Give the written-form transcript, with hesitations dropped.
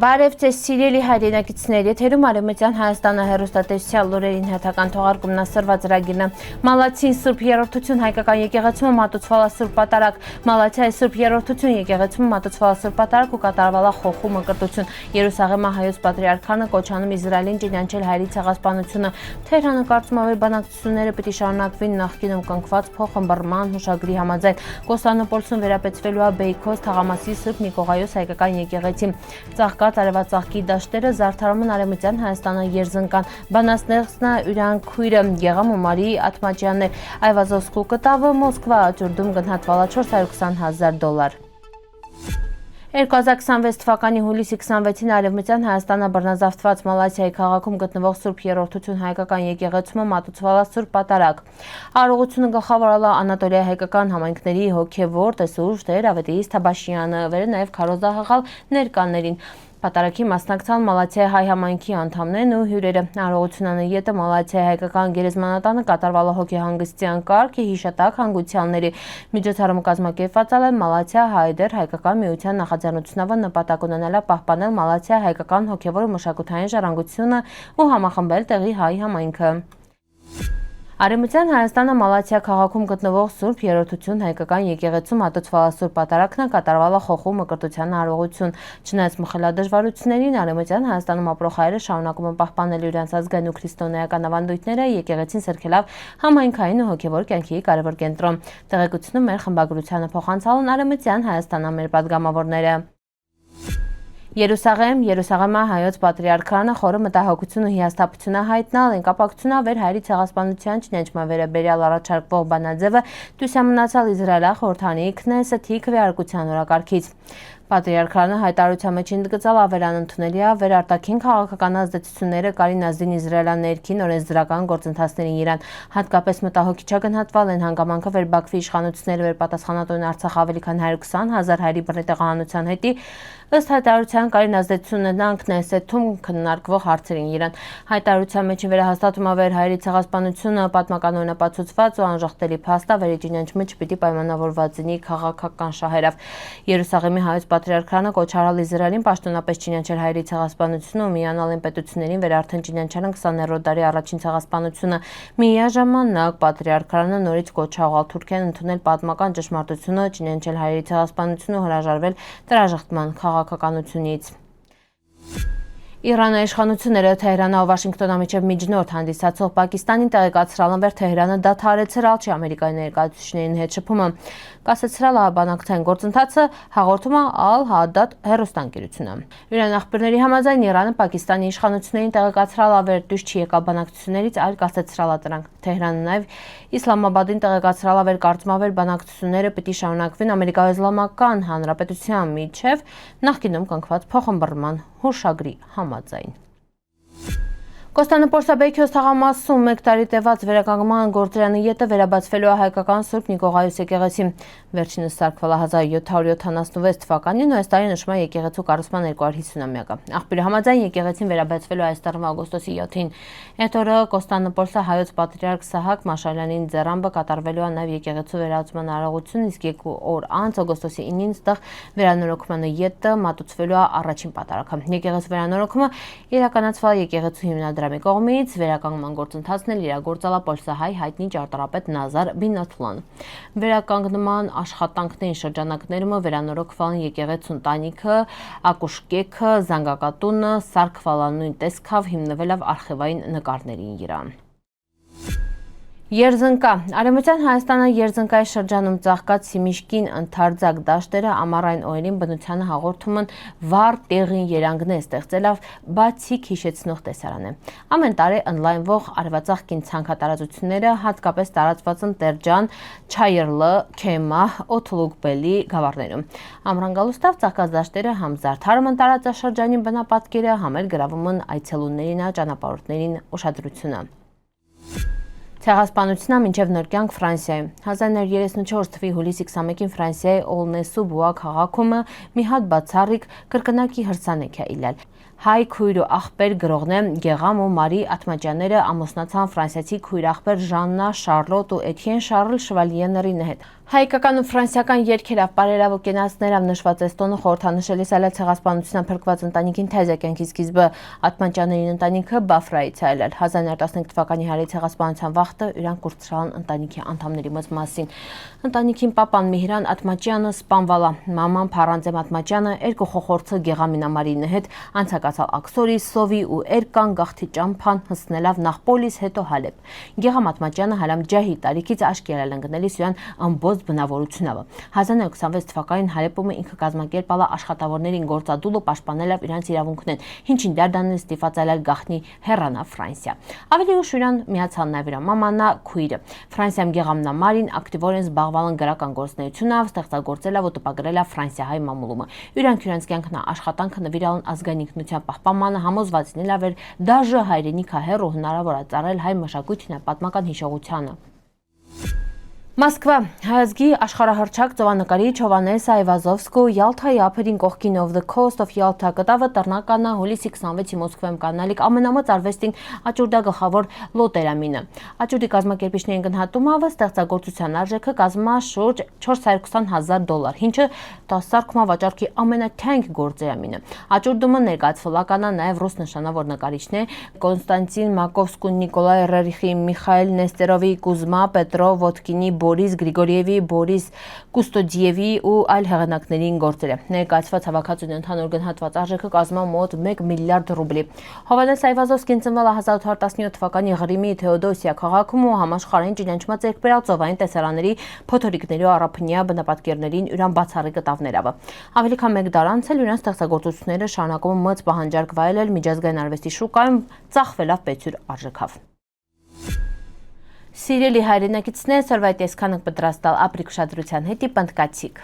Բարև ձեզ սիրելի հայրենակիցներ, եթերում Արևմտյան Հայաստանը հեռուստատեսության լուրերին հերթական թողարկումն ասրված ծրագիրն է։ Մալաթիին Սուրբ Երրորդություն հայկական եկեղեցում մատուցվալա Սուրբ Պատարագ, Մալաթիայի Սուրբ Երրորդություն եկեղեցում մատուցվալա Սուրբ Պատարագ ու կատարվալա խոխու մկրտություն։ Երուսաղեմի հայոց պատրիարքանը կոչանում Իսրայելին ճանաչել հայերի ցեղասպանությունը։ Թեհրանը կարծում է, որ բանակցությունները պիտի շարունակվին նախկինում կնքված փոխըմբռնման հուշագրի համաձայն։ Կոստանդնուպոլսում վերապեցվելու է Բեյքոս թաղամասի Սուրբ Նիկողայոս հայկական եկեղեցի։ Արևածաղկի դաշտերը զարդարում են Արևմտյան Հայաստանը երզնկան, բանաստեղծն յուրան քույրը Եղամ Օմարի Աթմաջյանն է, Այվազովսկու կտավը Մոսկվա աջուրդում գնահատվալա $420,000։ 2026 թվականի հուլիսի 26-ին Արևմտյան Հայաստանը բռնազավթված Մալաթիայի քաղաքում գտնվող Սուրբ Երրորդություն հայկական եկեղեցում մատուցվալա Սուրբ Պատարագ։ Արարողությունը գլխավորել է Անատոլիայի հայկական համայնքների հոգևոր տեսուժ Տեր Ավետիս Թաբաշյանը, վերը նաև քարոզահղալ ներկաներին։ Պատարագի մասնակցան Մալաթիայի հայ համայնքի անդամներն ու հյուրերը։ Արարողության ետը Մալաթիայի հայկական գերեզմանատանը կատարվալա հոգեհանգստյան կարգի հիշատակ հանգուցյալների միջոցառում կազմակերպված է Մալաթիա Հայդեր հայկական միության նախաձեռնությունով նպատակ ունենալա պահպանել Մալաթիայի հայկական հոգևոր ու մշակութային ժառանգությունը ու համախմբել տեղի հայ համայնքը։ Արևմտյան Հայաստանը Մալաթիա քաղաքում գտնվող Սուրբ Երրորդություն հայկական եկեղեցում մատուցվալա Սուրբ Պատարագն կատարվալա խոխու մկրտության արարողություն։ Չնայած մխելադժվարություններին Արևմտյան Հայաստանում ապրող հայերը շարունակում են պահպանել իրենց ազգային ու քրիստոնեական ավանդույթները, եկեղեցին սրբելով համայնքային ու հոգևոր կյանքի կարևոր կենտրոն։ Տեղեկությունում մեր խմբագրությանը փոխանցալն Արևմտյան Հայաստանն մեր պատգամավորները։ Երուսաղեմի հայոց պատրիարքանը խորը մտահոգություն ու հիասթափություն հայտնալ են կապակցություն վեր հայերի ցեղասպանության ճանաչման վերաբերյալ առաջարկվող բանաձևը դուսամնացալ Իսրայելի խորհրդանի Քնեսեթի քվեարկության օրակարգից։ Պատրիարքանը հայտարարության մեջ ընդգծալ ավերանընդունելի է վերարտաքին քաղաքական ազդեցությունները Կարին ազդին Իսրայելյան ներքին օրենսդրական գործընթացներին իրան։ Հատկապես մտահոգիչ է գնահատվել են հանգամանքը վեր Բաքվի իշխանությունները վերպատասխանատուն Արցախ ավելի քան 120,000 հայերի բռնի տեղահանության հետի ըստ հայտարարության Կարին ազդեցություններն Քնեսեթում քննարկվող հարցերին իրան։ Հայտարարության մեջ վերահաստատում է վեր հայերի ցեղասպանությունը պատմականորեն ապացուցված ու անժխտելի փաստ է վերի ճանաչումը չպիտի պայմանավորված լինի քաղաքական շահերով։ Երուսաղեմի հայոց պատրիարքանը կոչարալ Իսրայելին պաշտոնապես ճանաչել հայերի ցեղասպանությունը ու միանալ են պետություններին վեր արդեն ճանաչել 20-րդ դարի առաջին ցեղասպանությունը։ Միաժամանակ պատրիարքանը նորից կոչաղալ Թուրքիան ընդունել պատմական ճշմարտությունը, ճանաչել հայերի ցեղասպանությունը ու հրաժարվել տրաժխտման քաղաքականությունից։ Իրանի իշխանությունները Թեհրանն ու Վաշինգտոնի միջև միջնորդ հանդիսացող Պակիստանին տեղեկացրել են վեր Թեհրանը դադարեցրել չի Ամերիկայի ներկայացուցիչների հետ շփումը։ Կասեցրել է բանակցային գործընթացը, հաղորդում է Ալ-Հադադ հեռուստաընկերությունը։ Իրան աղբյուրների համաձայն Իրանը Պակիստանի իշխանություններին տեղեկացրել է վեր դուրս չի եկա բանակցություններից, այլ կասեցրել է դրանք։ Թեհրանը նաև Իսլամաբադին տեղեկացրել է վեր կարծում է վեր բանակցությունները պիտի շարունակվին Ամերիկայի Իսլամական Հանրապետության միջև նախկինում կնքված փոխըմբռնման հուշագրի համաձայն։ Կոստանդնուպոլսի թաղամասում 1 տարի տևած վերականգնման գործարանի ետը վերաբացվելու է հայկական Սուրբ Նիկողայոս եկեղեցի։ Վերջինս սարքվել է 1776 թվականին ու այս տարի նշվում է եկեղեցու կառուցման 250-ամյակը։ Աղբյուրի համաձայն եկեղեցին վերաբացվելու այս տարվա օգոստոսի 7-ին։ Այդ օրը Կոստանդնուպոլսի հայոց պատրիարք Սահակ Մաշալյանին ձեռամբը կատարվելու է նաև եկեղեցու վերահսկման արարողություն, իսկ 2 օր անց օգոստոսի 9-ին ստեղ վերանորոգման ետը մատուցվելու է առաջին պատարագը։ Եկեղեցու վերանորոգումը իրականացվել է եկեղեցու հիմնադրամի կողմից, վերականգնման գործընթացն էլ իրագործել է պոլսահայ հայտնի ճարտարապետ Նազար Բինաթլան։ Վերականգնման աշխատանքների շրջանակներում վերանորոգվել են եկեղեցու ընտանիքը, ակուշկեքը, զանգակատունը, սարքվել է նույն տեսքով հիմնվել արխիվային նկարներին իրան։ Երզնկա Արևմտյան Հայաստանը Երզնկայի շրջանում ծաղկած Սիմիշկին ընդարձակ դաշտերը ամառային օրերին բնությանը հաղորդում են վառ տեղին երանգներ ստեղծելով բացիկ հիշեցնող տեսարան է։ Ամեն տարի ընդլայնվող արևածաղկին ցանքատարածությունները հատկապես տարածված են Տերջան, Չայրլը, Քեմահ, Օթլուկբելի գավառներում։ Ամռան գալուստով ծաղկած դաշտերը համ զարդարում են տարածաշրջանի բնապատկերը, համ էլ գրավում են այցելուներին, ճանապարհորդներին ուշադրությունը։ Ցեղասպանությունն մինչև նոր կյանք Ֆրանսիայում 1934 թվականի հուլիսի 21-ին Ֆրանսիայի Օլնեսու Բուա քաղաքում մի հատ բացառիկ կրկնակի հրցանակ է իլել։ հայ քույր ու աղբեր գրողն է Գեղամ ու Մարի Աթմաջյանները ամուսնացան ֆրանսիացի քույր աղբեր Ժաննա Շարլոտ ու Էթիեն Շարլ Շվալիեների հետ։ Հայկական ու ֆրանսիական երգերով բարերավ ու կենացներով նշված էստոնը խորհրդանշելիս այլ ցեղասպանությամբ փրկված ընտանիքին թեզը կյանքի սկիզբը Աթմաջյանների ընտանիքը Բաֆրայից այլել 1915 թվականի հարի ցեղասպանության վաղտը իրանք կուրծրան ընտանիքի անդամների մասին։ Ընտանիքին պապան Միհրան Աթմաջյանը սպանվալա, մաման Փառանձեմ Աթմաջյանը երկու խոխորձը Գեղամինամարինը հետ անցակացալ Աքսորի, Սովի ու Էրկան գաղթի ճամփան հսնելով նախ Պոլիս հետո Հալեբ։ Գեղամ Աթմաջյանը հալամ ջահի տարիքից աշկերել ընկնելիս իրան ամբողջ բնավորությունով 1926 թվականին Հալեպում ինքը կազմակերպալա աշխատավորներին գործադուլը պաշտպանելով իրանց իրավունքներն, ինչին դարդանել ստիպացել գախնի հեռանա Ֆրանսիա։ Ավելի ուշ իրան միացան նաև իր մամանա քույրը։ Ֆրանսիայում Գեղամնամարին ակտիվորեն զբաղվել են գրական գործունեությունով, ստեղծագործելով ու տպագրել ֆրանսիահայ մամուլումը։ Իրանք իրենց կյանքն աշխատանքը նվիրալ են ազգային ինքնության պահպանմանը, համոզված լինելով էր դաժե հայրենիքա հեռու հնարավոր է ծառայել հայ մշակույթին պատմական հիշողությանը։ Մոսկվա հայազգի աշխարհահռչակ ծովանկարիչ Հովհաննես Այվազովսկու Յալթայի ափերին կողքին of the coast of Yalta կտավը տրնականա հուլիսի 26-ի Մոսկվայում կանալիք ամենամեծ արվեստին աճուրդա գլխավոր լոտերամինը։ Աճուրդի կազմակերպիչներին գնահատումով ստեղծագործության արժեքը կազմա շուրջ $420,000, ինչը տասարքումա վաճառքի ամենաթանկ գործերամինը։ Աճուրդումը ներկայացվելականա նաև ռուս նշանավոր նկարիչն է Կոնստանտին Մակովսկու, Նիկոլայ Ռերիխի, Միխայել Նեստերովի, Կուզմա Պետրով Ոդկինի, Բորիս Գրիգորիևի, Բորիս Կուստոդիևի ու այլ հեղինակներին գործերը։ Ներկայացված հավաքածուի ընդհանուր գնահատված արժեքը կազմա մոտ 1 միլիարդ ռուբլի։ Հովհաննես Այվազովսկին ծնվել է 1817 թվականի Ղրիմի Թեոդոսիա քաղաքում ու համաշխարհային ճանաչված երկբերած ծովային տեսարանների փոթորիկների ու առափնյա բնապատկերներին իրան բացառիկ կտավներով։ Ավելի քան 1 դար անցել իրան ստեղծագործությունները շարունակում մեծ պահանջարկ վայելել միջազգային արվեստի շուկայում ծախվելով պետյურ արժեքով։ Սիրելի հայրենակիցներ, սորվայտ եսքանք պատրաստալ ապրիկ ուշադրության հետի պնդկացիք։